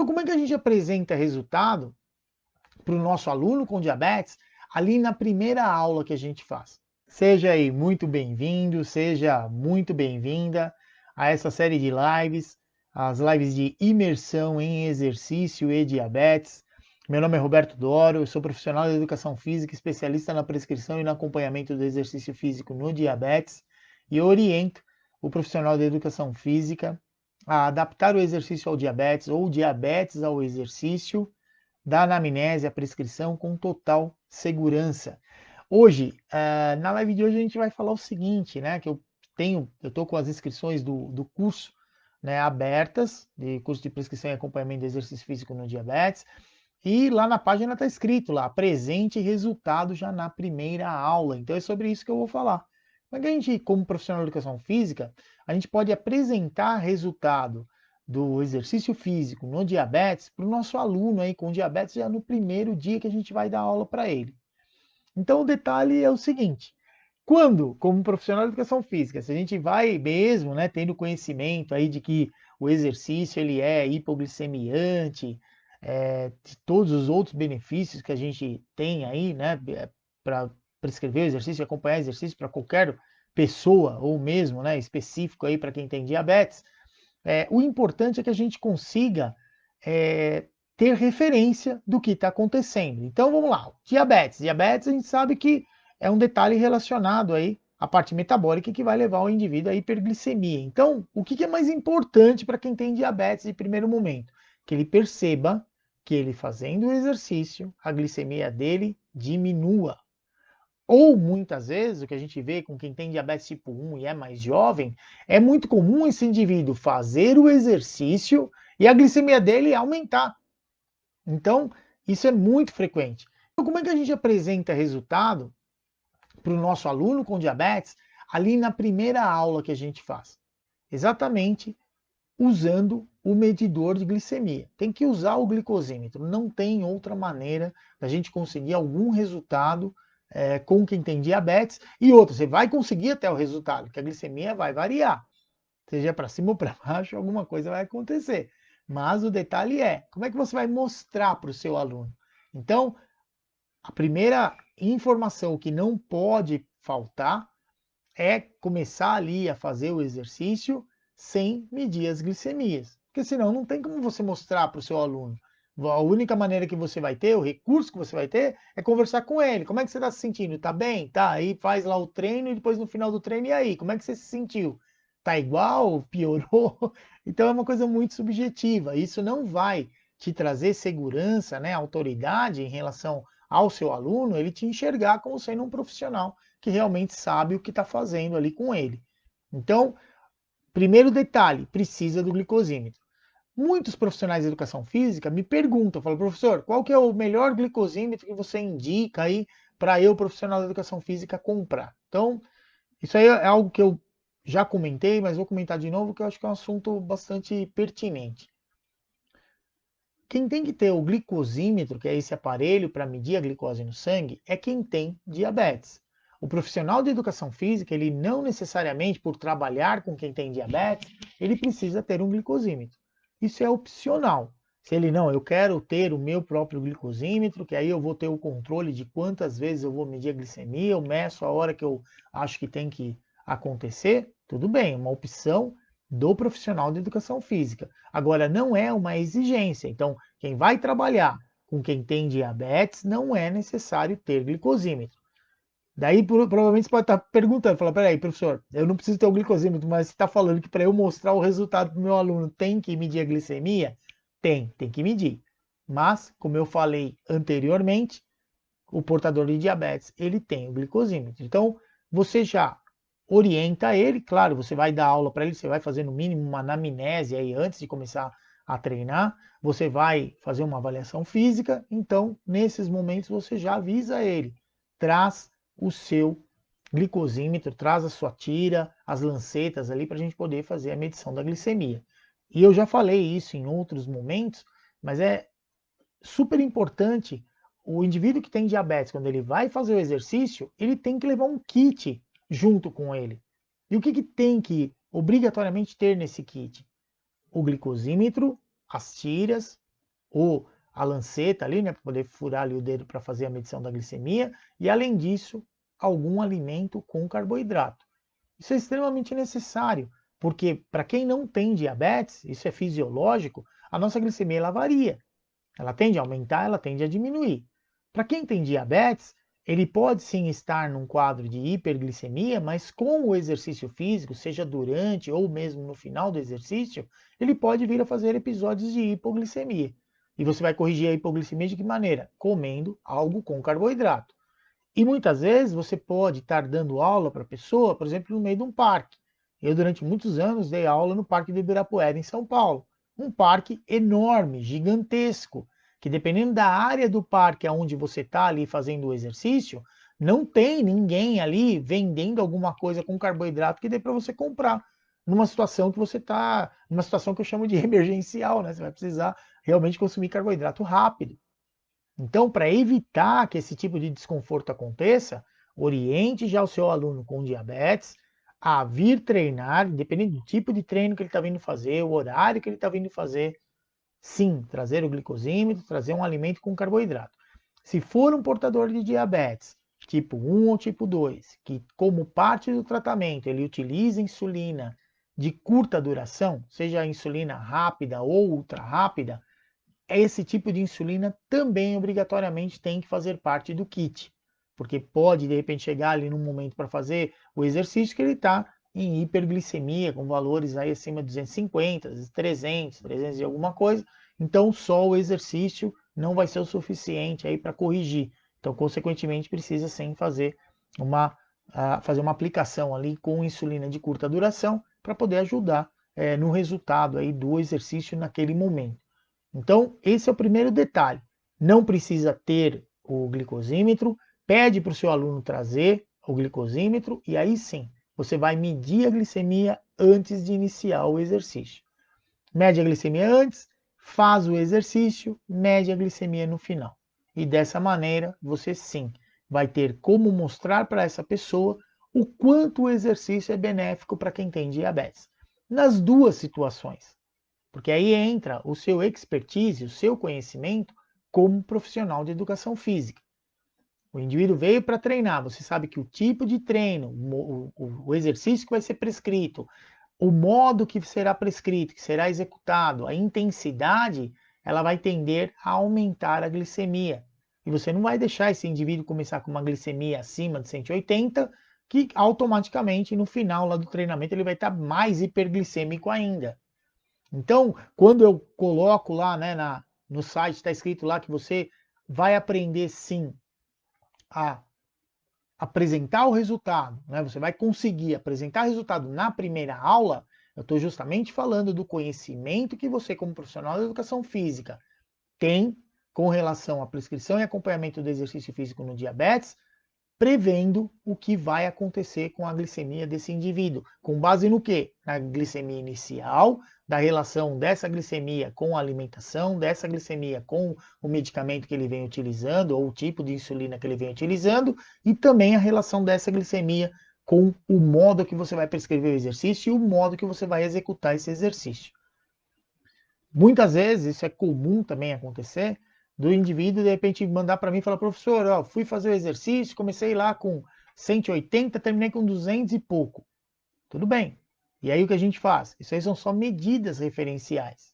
como é que a gente apresenta resultado para o nosso aluno com diabetes ali na primeira aula que a gente faz? Seja aí muito bem-vindo, seja muito bem-vinda a essa série de lives, as lives de imersão em exercício e diabetes. Meu nome é Roberto Doro, eu sou profissional de educação física, especialista na prescrição e no acompanhamento do exercício físico no diabetes, e eu oriento o profissional de educação física a adaptar o exercício ao diabetes ou diabetes ao exercício, da anamnese à prescrição com total segurança. Hoje, na live de hoje a gente vai falar o seguinte, né, que eu estou com as inscrições do curso, né, abertas, de curso de prescrição e acompanhamento de exercício físico no diabetes, e lá na página está escrito lá, apresente resultado já na primeira aula. Então é sobre isso que eu vou falar. Como é que a gente, como profissional de educação física, a gente pode apresentar resultado do exercício físico no diabetes para o nosso aluno aí com diabetes já no primeiro dia que a gente vai dar aula para ele. Então o detalhe é o seguinte: quando, como profissional de educação física, se a gente vai mesmo, né, tendo conhecimento aí de que o exercício ele é hipoglicemiante, de todos os outros benefícios que a gente tem aí, né, para prescrever o exercício e acompanhar o exercício para qualquer pessoa ou mesmo, né, específico aí para quem tem diabetes, o importante é que a gente consiga ter referência do que está acontecendo. Então vamos lá, diabetes. Diabetes a gente sabe que é um detalhe relacionado aí à parte metabólica que vai levar o indivíduo à hiperglicemia. Então, o que é mais importante para quem tem diabetes de primeiro momento? Que ele perceba que ele fazendo o exercício, a glicemia dele diminua. Ou muitas vezes, o que a gente vê com quem tem diabetes tipo 1 e é mais jovem, é muito comum esse indivíduo fazer o exercício e a glicemia dele aumentar. Então, isso é muito frequente. Então, como é que a gente apresenta resultado para o nosso aluno com diabetes ali na primeira aula que a gente faz? Exatamente usando o medidor de glicemia. Tem que usar o glicosímetro, não tem outra maneira da gente conseguir algum resultado com quem tem diabetes. E outra, você vai conseguir até o resultado, que a glicemia vai variar. Seja para cima ou para baixo, alguma coisa vai acontecer. Mas o detalhe é, como é que você vai mostrar para o seu aluno? Então, a primeira informação que não pode faltar é começar ali a fazer o exercício sem medir as glicemias. Porque senão não tem como você mostrar para o seu aluno. A única maneira que você vai ter, o recurso que você vai ter, é conversar com ele. Como é que você está se sentindo? Tá bem? Tá. Aí faz lá o treino e depois no final do treino, e aí? Como é que você se sentiu? Tá igual? Piorou? Então é uma coisa muito subjetiva. Isso não vai te trazer segurança, né, autoridade em relação ao seu aluno, ele te enxergar como sendo um profissional que realmente sabe o que está fazendo ali com ele. Então, primeiro detalhe, precisa do glicosímetro. Muitos profissionais de educação física me perguntam, falam, professor, qual que é o melhor glicosímetro que você indica aí para eu, profissional de educação física, comprar? Então, isso aí é algo que eu já comentei, mas vou comentar de novo, que eu acho que é um assunto bastante pertinente. Quem tem que ter o glicosímetro, que é esse aparelho para medir a glicose no sangue, é quem tem diabetes. O profissional de educação física, ele não necessariamente, por trabalhar com quem tem diabetes, ele precisa ter um glicosímetro. Isso é opcional. Se ele não, eu quero ter o meu próprio glicosímetro, que aí eu vou ter o controle de quantas vezes eu vou medir a glicemia, eu meço a hora que eu acho que tem que acontecer, tudo bem, uma opção do profissional de educação física. Agora, não é uma exigência. Então, quem vai trabalhar com quem tem diabetes, não é necessário ter glicosímetro. Daí, provavelmente, você pode estar perguntando, falar, peraí, professor, eu não preciso ter o glicosímetro, mas você está falando que para eu mostrar o resultado para o meu aluno tem que medir a glicemia? Tem que medir. Mas, como eu falei anteriormente, o portador de diabetes, ele tem o glicosímetro. Então, você já orienta ele, claro, você vai dar aula para ele, você vai fazer no mínimo uma anamnese aí antes de começar a treinar, você vai fazer uma avaliação física, então nesses momentos você já avisa ele, traz o seu glicosímetro, traz a sua tira, as lancetas ali para a gente poder fazer a medição da glicemia. E eu já falei isso em outros momentos, mas é super importante o indivíduo que tem diabetes, quando ele vai fazer o exercício, ele tem que levar um kit junto com ele. E o que tem que obrigatoriamente ter nesse kit? O glicosímetro, as tiras ou a lanceta ali, né, para poder furar ali o dedo para fazer a medição da glicemia, e além disso, algum alimento com carboidrato. Isso é extremamente necessário, porque para quem não tem diabetes, isso é fisiológico, a nossa glicemia ela varia. Ela tende a aumentar, ela tende a diminuir. Para quem tem diabetes, ele pode sim estar num quadro de hiperglicemia, mas com o exercício físico, seja durante ou mesmo no final do exercício, ele pode vir a fazer episódios de hipoglicemia. E você vai corrigir a hipoglicemia de que maneira? Comendo algo com carboidrato. E muitas vezes você pode estar dando aula para a pessoa, por exemplo, no meio de um parque. Eu, durante muitos anos, dei aula no Parque do Ibirapuera, em São Paulo. Um parque enorme, gigantesco, que dependendo da área do parque onde você está ali fazendo o exercício, não tem ninguém ali vendendo alguma coisa com carboidrato que dê para você comprar. Numa situação que você está, numa situação que eu chamo de emergencial, né? Você vai precisar realmente consumir carboidrato rápido. Então, para evitar que esse tipo de desconforto aconteça, oriente já o seu aluno com diabetes a vir treinar, independente do tipo de treino que ele está vindo fazer, o horário que ele está vindo fazer, sim, trazer o glicosímetro, trazer um alimento com carboidrato. Se for um portador de diabetes, tipo 1 ou tipo 2, que como parte do tratamento ele utiliza insulina de curta duração, seja a insulina rápida ou ultra rápida, esse tipo de insulina também obrigatoriamente tem que fazer parte do kit, porque pode de repente chegar ali num momento para fazer o exercício que ele está em hiperglicemia, com valores aí acima de 250, 300, 300 e alguma coisa, então só o exercício não vai ser o suficiente aí para corrigir. Então, consequentemente, precisa sim fazer uma aplicação ali com insulina de curta duração para poder ajudar no resultado aí do exercício naquele momento. Então, esse é o primeiro detalhe. Não precisa ter o glicosímetro, pede para o seu aluno trazer o glicosímetro e aí sim, você vai medir a glicemia antes de iniciar o exercício. Mede a glicemia antes, faz o exercício, mede a glicemia no final. E dessa maneira, você sim vai ter como mostrar para essa pessoa o quanto o exercício é benéfico para quem tem diabetes. Nas duas situações, porque aí entra o seu expertise, o seu conhecimento como profissional de educação física. O indivíduo veio para treinar, você sabe que o tipo de treino, o exercício que vai ser prescrito, o modo que será prescrito, que será executado, a intensidade, ela vai tender a aumentar a glicemia. E você não vai deixar esse indivíduo começar com uma glicemia acima de 180, que automaticamente no final lá do treinamento ele vai estar mais hiperglicêmico ainda. Então, quando eu coloco lá, né, no site, está escrito lá que você vai aprender sim a apresentar o resultado, né? Você vai conseguir apresentar o resultado na primeira aula. Eu estou justamente falando do conhecimento que você, como profissional da educação física, tem com relação à prescrição e acompanhamento do exercício físico no diabetes, prevendo o que vai acontecer com a glicemia desse indivíduo. Com base no quê? Na glicemia inicial, da relação dessa glicemia com a alimentação, dessa glicemia com o medicamento que ele vem utilizando, ou o tipo de insulina que ele vem utilizando, e também a relação dessa glicemia com o modo que você vai prescrever o exercício e o modo que você vai executar esse exercício. Muitas vezes isso é comum também acontecer, do indivíduo de repente mandar para mim e falar, professor, ó, fui fazer o exercício, comecei lá com 180, terminei com 200 e pouco. Tudo bem. E aí o que a gente faz? Isso aí são só medidas referenciais.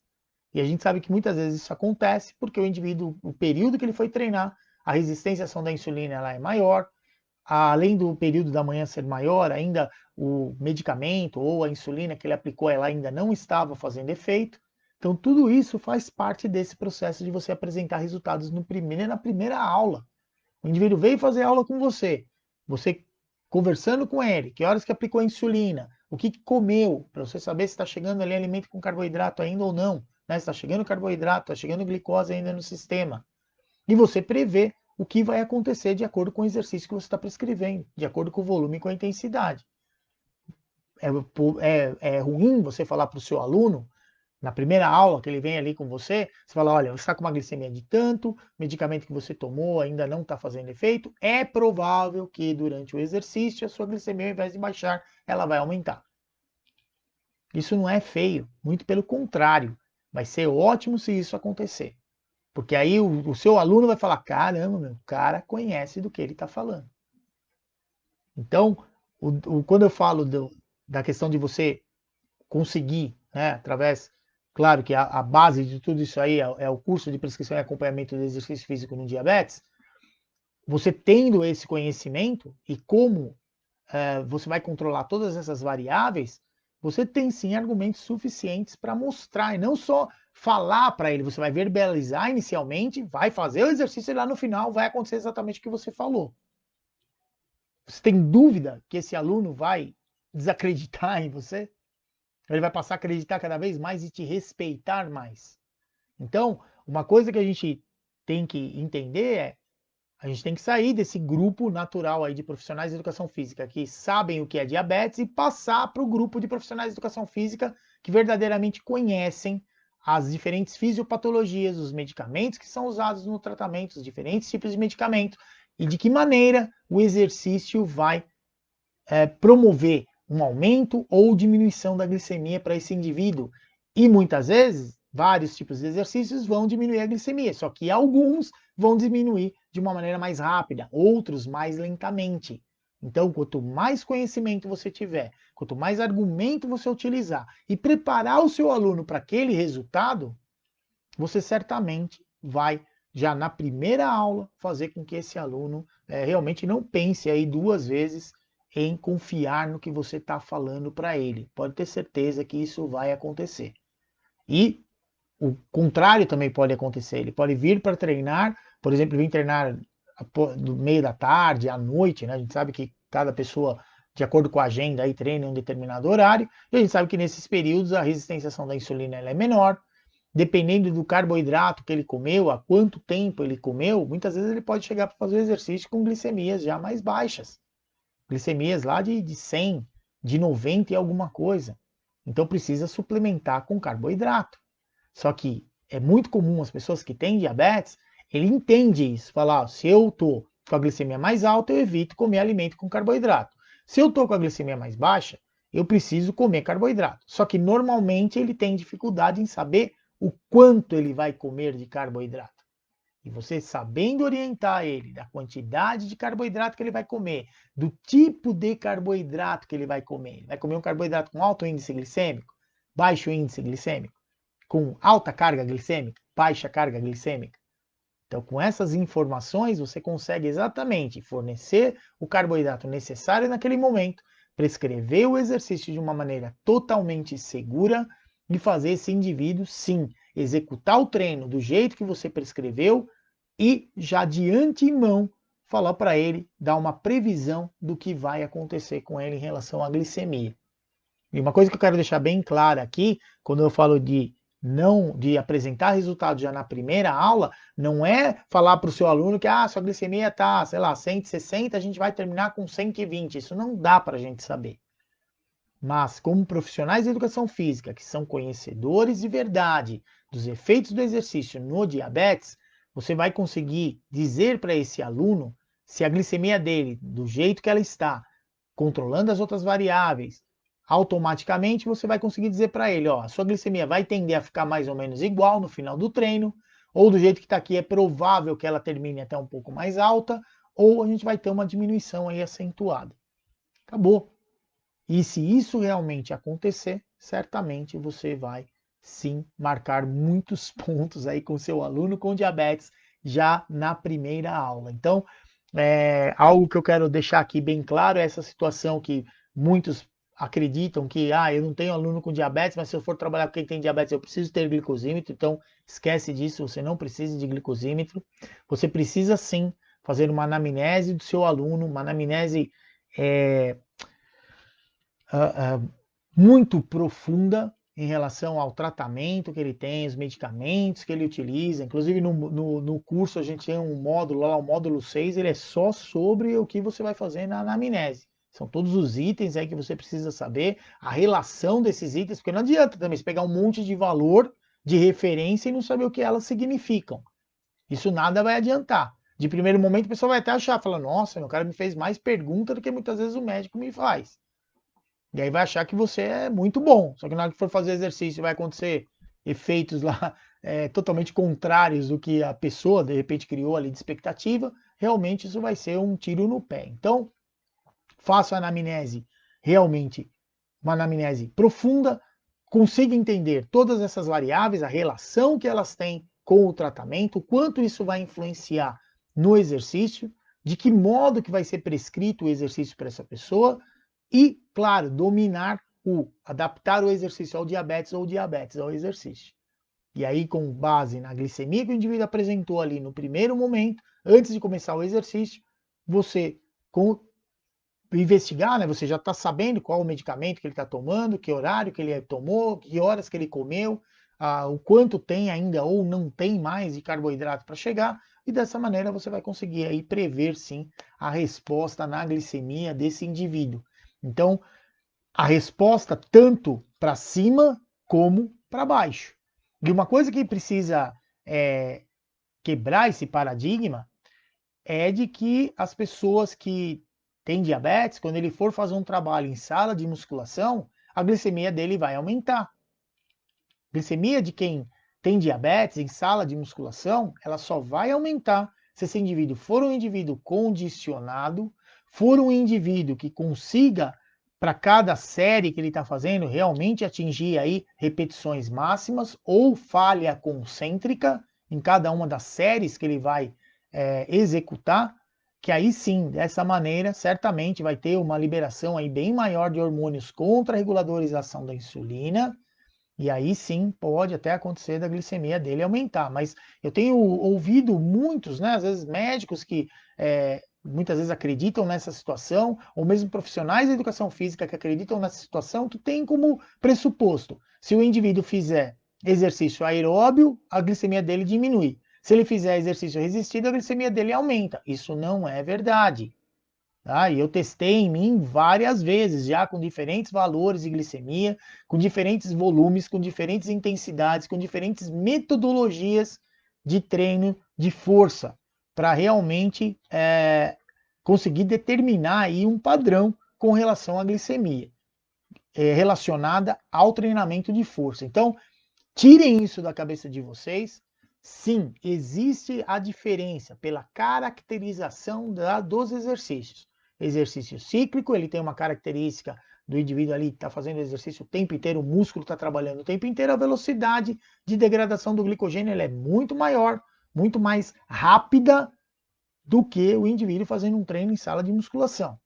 E a gente sabe que muitas vezes isso acontece porque o indivíduo, o período que ele foi treinar, a resistência à ação da insulina ela é maior, além do período da manhã ser maior, ainda o medicamento ou a insulina que ele aplicou, ela ainda não estava fazendo efeito. Então, tudo isso faz parte desse processo de você apresentar resultados na primeira aula. O indivíduo veio fazer aula com você conversando com ele, que horas que aplicou a insulina, o que comeu, para você saber se está chegando ali alimento com carboidrato ainda ou não, né? Se está chegando carboidrato, está chegando glicose ainda no sistema. E você prevê o que vai acontecer de acordo com o exercício que você está prescrevendo, de acordo com o volume e com a intensidade. É ruim você falar para o seu aluno, na primeira aula que ele vem ali com você, você fala, olha, você está com uma glicemia de tanto, o medicamento que você tomou ainda não está fazendo efeito, é provável que durante o exercício a sua glicemia, ao invés de baixar, ela vai aumentar. Isso não é feio, muito pelo contrário, vai ser ótimo se isso acontecer. Porque aí o seu aluno vai falar, caramba, meu, o cara conhece do que ele está falando. Então, quando eu falo da questão de você conseguir, né, através, claro que a base de tudo isso aí é o curso de prescrição e acompanhamento do exercício físico no diabetes, você tendo esse conhecimento e como você vai controlar todas essas variáveis, você tem sim argumentos suficientes para mostrar, e não só falar para ele, você vai verbalizar inicialmente, vai fazer o exercício e lá no final vai acontecer exatamente o que você falou. Você tem dúvida que esse aluno vai desacreditar em você? Ele vai passar a acreditar cada vez mais e te respeitar mais. Então, uma coisa que a gente tem que entender é a gente tem que sair desse grupo natural aí de profissionais de educação física que sabem o que é diabetes e passar para o grupo de profissionais de educação física que verdadeiramente conhecem as diferentes fisiopatologias, os medicamentos que são usados no tratamento, os diferentes tipos de medicamento e de que maneira o exercício vai promover um aumento ou diminuição da glicemia para esse indivíduo. E muitas vezes, vários tipos de exercícios vão diminuir a glicemia, só que alguns vão diminuir de uma maneira mais rápida, outros mais lentamente. Então, quanto mais conhecimento você tiver, quanto mais argumento você utilizar e preparar o seu aluno para aquele resultado, você certamente vai já na primeira aula fazer com que esse aluno realmente não pense aí duas vezes em confiar no que você está falando para ele. Pode ter certeza que isso vai acontecer. E o contrário também pode acontecer. Ele pode vir para treinar, por exemplo, vir treinar no meio da tarde, à noite, né? A gente sabe que cada pessoa, de acordo com a agenda, aí treina em um determinado horário, e a gente sabe que nesses períodos a resistência da insulina ela é menor. Dependendo do carboidrato que ele comeu, há quanto tempo ele comeu, muitas vezes ele pode chegar para fazer o exercício com glicemias já mais baixas. Glicemias lá de 100, de 90 e alguma coisa. Então precisa suplementar com carboidrato. Só que é muito comum as pessoas que têm diabetes, ele entende isso, falar, se eu tô com a glicemia mais alta, eu evito comer alimento com carboidrato. Se eu tô com a glicemia mais baixa, eu preciso comer carboidrato. Só que normalmente ele tem dificuldade em saber o quanto ele vai comer de carboidrato. E você sabendo orientar ele da quantidade de carboidrato que ele vai comer, do tipo de carboidrato que ele vai comer. Ele vai comer um carboidrato com alto índice glicêmico, baixo índice glicêmico, com alta carga glicêmica, baixa carga glicêmica. Então, com essas informações, você consegue exatamente fornecer o carboidrato necessário naquele momento, prescrever o exercício de uma maneira totalmente segura e fazer esse indivíduo, sim, executar o treino do jeito que você prescreveu e já de antemão falar para ele, dar uma previsão do que vai acontecer com ele em relação à glicemia. E uma coisa que eu quero deixar bem clara aqui, quando eu falo de apresentar resultados já na primeira aula, não é falar para o seu aluno que sua glicemia está, sei lá, 160, a gente vai terminar com 120. Isso não dá para a gente saber. Mas, como profissionais de educação física, que são conhecedores de verdade dos efeitos do exercício no diabetes, você vai conseguir dizer para esse aluno se a glicemia dele, do jeito que ela está, controlando as outras variáveis, automaticamente você vai conseguir dizer para ele, ó, a sua glicemia vai tender a ficar mais ou menos igual no final do treino, ou do jeito que está aqui é provável que ela termine até um pouco mais alta, ou a gente vai ter uma diminuição aí acentuada. Acabou. E se isso realmente acontecer, certamente você vai sim marcar muitos pontos aí com seu aluno com diabetes já na primeira aula. Então, algo que eu quero deixar aqui bem claro é essa situação que muitos acreditam que eu não tenho aluno com diabetes, mas se eu for trabalhar com quem tem diabetes eu preciso ter glicosímetro, então esquece disso, você não precisa de glicosímetro. Você precisa sim fazer uma anamnese do seu aluno, uma anamnese muito profunda em relação ao tratamento que ele tem, os medicamentos que ele utiliza. Inclusive no curso a gente tem um módulo lá, o módulo 6, ele é só sobre o que você vai fazer na anamnese. São todos os itens aí que você precisa saber, a relação desses itens, porque não adianta também você pegar um monte de valor de referência e não saber o que elas significam. Isso nada vai adiantar. De primeiro momento, a pessoa vai até achar, fala, nossa, o cara me fez mais pergunta do que muitas vezes o médico me faz. E aí vai achar que você é muito bom. Só que na hora que for fazer exercício vai acontecer efeitos lá totalmente contrários do que a pessoa de repente criou ali de expectativa, realmente isso vai ser um tiro no pé. Então, faça a anamnese realmente, uma anamnese profunda, consiga entender todas essas variáveis, a relação que elas têm com o tratamento, o quanto isso vai influenciar no exercício, de que modo que vai ser prescrito o exercício para essa pessoa e, claro, adaptar o exercício ao diabetes ou o diabetes ao exercício. E aí, com base na glicemia que o indivíduo apresentou ali no primeiro momento, antes de começar o exercício, você investigar, né? Você já está sabendo qual o medicamento que ele está tomando, que horário que ele tomou, que horas que ele comeu, o quanto tem ainda ou não tem mais de carboidrato para chegar, e dessa maneira você vai conseguir aí prever sim a resposta na glicemia desse indivíduo. Então, a resposta tanto para cima como para baixo. E uma coisa que precisa quebrar esse paradigma é de que as pessoas que têm diabetes, quando ele for fazer um trabalho em sala de musculação, a glicemia dele vai aumentar. A glicemia de quem tem diabetes em sala de musculação, ela só vai aumentar se esse indivíduo for um indivíduo condicionado, for um indivíduo que consiga, para cada série que ele está fazendo, realmente atingir aí repetições máximas ou falha concêntrica em cada uma das séries que ele vai executar, que aí sim, dessa maneira, certamente vai ter uma liberação aí bem maior de hormônios contra a regularização da insulina, e aí sim pode até acontecer da glicemia dele aumentar. Mas eu tenho ouvido muitos, né, às vezes médicos que muitas vezes acreditam nessa situação, ou mesmo profissionais da educação física que acreditam nessa situação, que tem como pressuposto, se o indivíduo fizer exercício aeróbio, a glicemia dele diminui. Se ele fizer exercício resistido, a glicemia dele aumenta. Isso não é verdade. Tá? E eu testei em mim várias vezes, já com diferentes valores de glicemia, com diferentes volumes, com diferentes intensidades, com diferentes metodologias de treino de força, para realmente conseguir determinar aí um padrão com relação à glicemia, relacionada ao treinamento de força. Então, tirem isso da cabeça de vocês. Sim, existe a diferença pela caracterização dos exercícios. Exercício cíclico, ele tem uma característica do indivíduo ali que está fazendo exercício o tempo inteiro, o músculo está trabalhando o tempo inteiro, a velocidade de degradação do glicogênio é muito maior, muito mais rápida do que o indivíduo fazendo um treino em sala de musculação.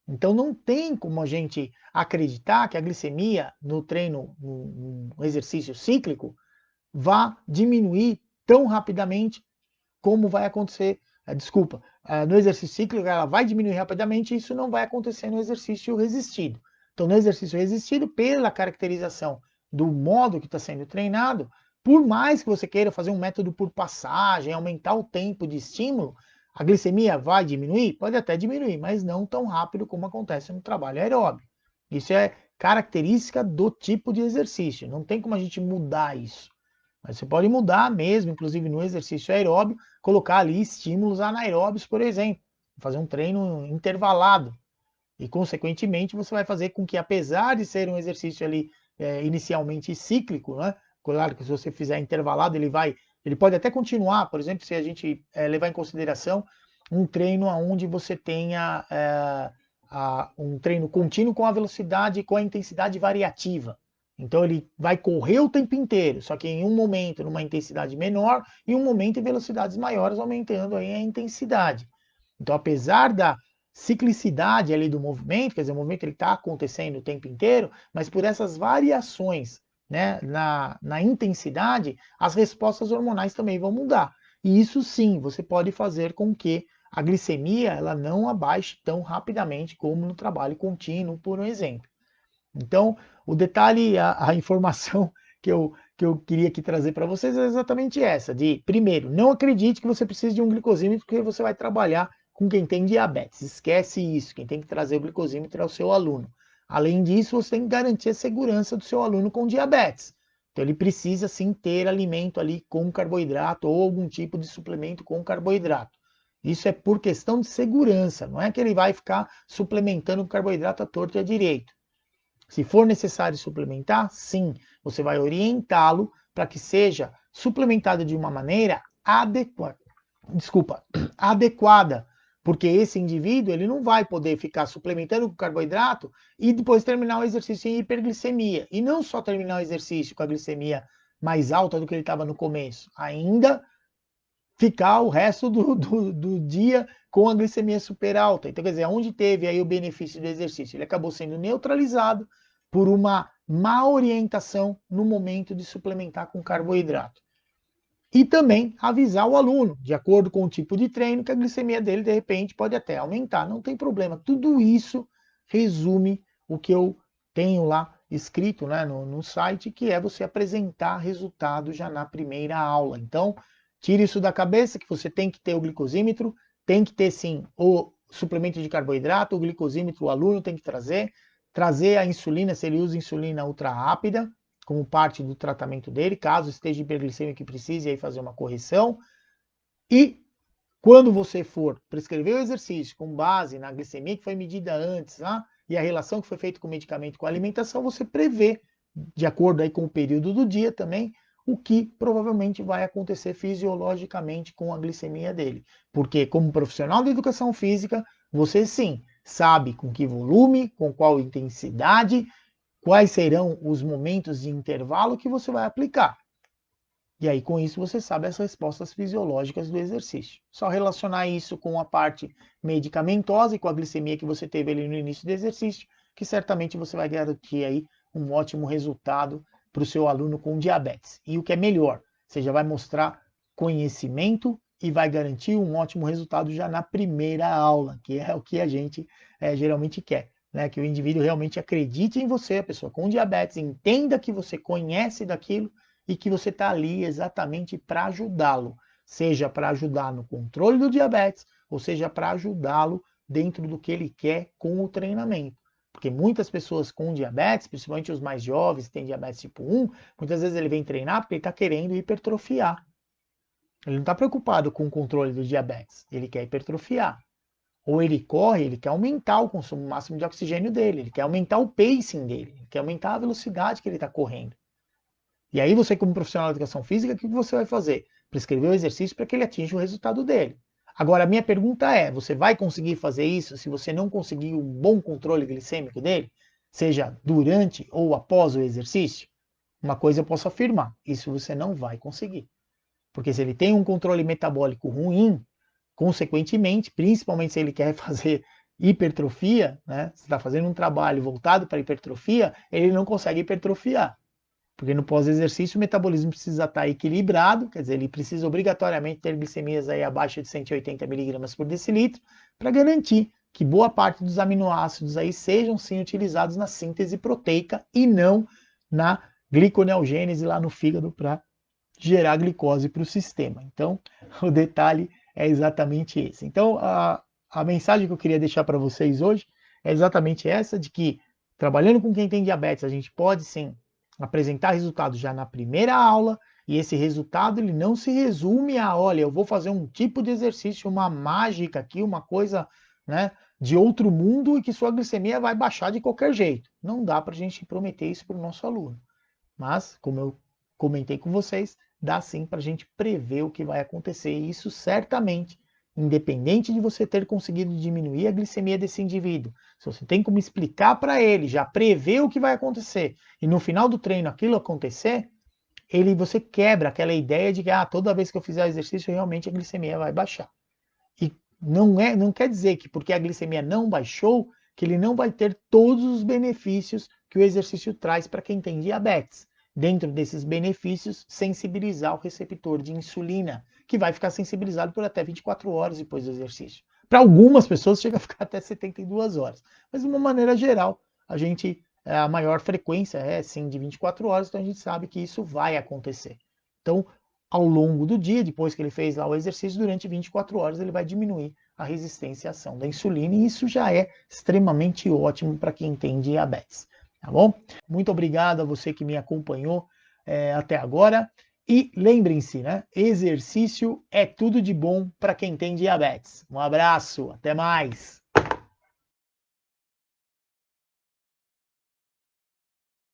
Então não tem como a gente acreditar que a glicemia no treino, no exercício cíclico, vá diminuir tão rapidamente como vai acontecer, no exercício cíclico ela vai diminuir rapidamente e isso não vai acontecer no exercício resistido. Então no exercício resistido, pela caracterização do modo que está sendo treinado, por mais que você queira fazer um método por passagem, aumentar o tempo de estímulo, a glicemia vai diminuir? Pode até diminuir, mas não tão rápido como acontece no trabalho aeróbio. Isso é característica do tipo de exercício, não tem como a gente mudar isso. Mas você pode mudar mesmo, inclusive no exercício aeróbio, colocar ali estímulos anaeróbios, por exemplo, fazer um treino intervalado. E, consequentemente, você vai fazer com que, apesar de ser um exercício ali inicialmente cíclico, né? Claro que se você fizer intervalado, ele pode até continuar, por exemplo, se a gente levar em consideração um treino onde você tenha um treino contínuo com a velocidade, com a intensidade variativa. Então ele vai correr o tempo inteiro, só que em um momento numa intensidade menor e um momento em velocidades maiores, aumentando aí a intensidade. Então, apesar da ciclicidade ali do movimento, quer dizer, o movimento está acontecendo o tempo inteiro, mas por essas variações, né, na intensidade, as respostas hormonais também vão mudar. E isso sim, você pode fazer com que a glicemia ela não abaixe tão rapidamente como no trabalho contínuo, por um exemplo. Então, o detalhe, a informação que eu queria aqui trazer para vocês é exatamente essa: de, primeiro, não acredite que você precisa de um glicosímetro porque você vai trabalhar com quem tem diabetes. Esquece isso. Quem tem que trazer o glicosímetro é o seu aluno. Além disso, você tem que garantir a segurança do seu aluno com diabetes. Então, ele precisa sim ter alimento ali com carboidrato ou algum tipo de suplemento com carboidrato. Isso é por questão de segurança, não é que ele vai ficar suplementando carboidrato à torta e à direita. Se for necessário suplementar, sim, você vai orientá-lo para que seja suplementado de uma maneira adequada, porque esse indivíduo ele não vai poder ficar suplementando com carboidrato e depois terminar o exercício em hiperglicemia. E não só terminar o exercício com a glicemia mais alta do que ele estava no começo, ainda ficar o resto do dia com a glicemia super alta. Então, quer dizer, onde teve aí o benefício do exercício? Ele acabou sendo neutralizado por uma má orientação no momento de suplementar com carboidrato. E também avisar o aluno, de acordo com o tipo de treino, que a glicemia dele, de repente, pode até aumentar. Não tem problema. Tudo isso resume o que eu tenho lá escrito, né, no site, que é você apresentar resultado já na primeira aula. Então, tire isso da cabeça, que você tem que ter o glicosímetro, tem que ter, sim, o suplemento de carboidrato, o glicosímetro o aluno tem que trazer a insulina, se ele usa insulina ultra rápida, como parte do tratamento dele, caso esteja hiperglicêmico e precise aí fazer uma correção. E quando você for prescrever o exercício com base na glicemia que foi medida antes, e a relação que foi feita com o medicamento com a alimentação, você prevê, de acordo aí com o período do dia também, o que provavelmente vai acontecer fisiologicamente com a glicemia dele. Porque como profissional de educação física, você sim sabe com que volume, com qual intensidade, quais serão os momentos de intervalo que você vai aplicar. E aí, com isso, você sabe as respostas fisiológicas do exercício. Só relacionar isso com a parte medicamentosa e com a glicemia que você teve ali no início do exercício, que certamente você vai garantir aí um ótimo resultado para o seu aluno com diabetes. E o que é melhor, você já vai mostrar conhecimento e vai garantir um ótimo resultado já na primeira aula, que é o que a gente geralmente quer. Né, que o indivíduo realmente acredite em você, a pessoa com diabetes, entenda que você conhece daquilo e que você está ali exatamente para ajudá-lo, seja para ajudar no controle do diabetes, ou seja para ajudá-lo dentro do que ele quer com o treinamento. Porque muitas pessoas com diabetes, principalmente os mais jovens que têm diabetes tipo 1, muitas vezes ele vem treinar porque ele está querendo hipertrofiar. Ele não está preocupado com o controle do diabetes, ele quer hipertrofiar. Ou ele corre, ele quer aumentar o consumo máximo de oxigênio dele, ele quer aumentar o pacing dele, ele quer aumentar a velocidade que ele está correndo. E aí você, como profissional de educação física, o que você vai fazer? Prescrever o exercício para que ele atinja o resultado dele. Agora, a minha pergunta é, você vai conseguir fazer isso se você não conseguir um bom controle glicêmico dele? Seja durante ou após o exercício? Uma coisa eu posso afirmar, isso você não vai conseguir. Porque se ele tem um controle metabólico ruim, consequentemente, principalmente se ele quer fazer hipertrofia, né? Se está fazendo um trabalho voltado para hipertrofia, ele não consegue hipertrofiar. Porque no pós-exercício o metabolismo precisa estar equilibrado, quer dizer, ele precisa obrigatoriamente ter glicemias aí abaixo de 180 mg por decilitro, para garantir que boa parte dos aminoácidos aí sejam sim utilizados na síntese proteica e não na gliconeogênese lá no fígado para gerar glicose para o sistema. Então, o detalhe é exatamente esse. Então, a mensagem que eu queria deixar para vocês hoje é exatamente essa, de que trabalhando com quem tem diabetes, a gente pode sim apresentar resultados já na primeira aula, e esse resultado ele não se resume a, olha, eu vou fazer um tipo de exercício, uma mágica aqui, uma coisa, né, de outro mundo e que sua glicemia vai baixar de qualquer jeito. Não dá para a gente prometer isso para o nosso aluno. Mas, como eu comentei com vocês, dá sim para a gente prever o que vai acontecer. E isso certamente, independente de você ter conseguido diminuir a glicemia desse indivíduo, se você tem como explicar para ele, já prever o que vai acontecer, e no final do treino aquilo acontecer, você quebra aquela ideia de que toda vez que eu fizer o exercício, realmente a glicemia vai baixar. E não quer dizer que porque a glicemia não baixou, que ele não vai ter todos os benefícios que o exercício traz para quem tem diabetes. Dentro desses benefícios, sensibilizar o receptor de insulina, que vai ficar sensibilizado por até 24 horas depois do exercício. Para algumas pessoas chega a ficar até 72 horas. Mas de uma maneira geral, a maior frequência é sim de 24 horas, então a gente sabe que isso vai acontecer. Então, ao longo do dia, depois que ele fez lá o exercício, durante 24 horas ele vai diminuir a resistência à ação da insulina, e isso já é extremamente ótimo para quem tem diabetes, tá bom? Muito obrigado a você que me acompanhou até agora, e lembrem-se, né? Exercício é tudo de bom para quem tem diabetes. Um abraço, até mais!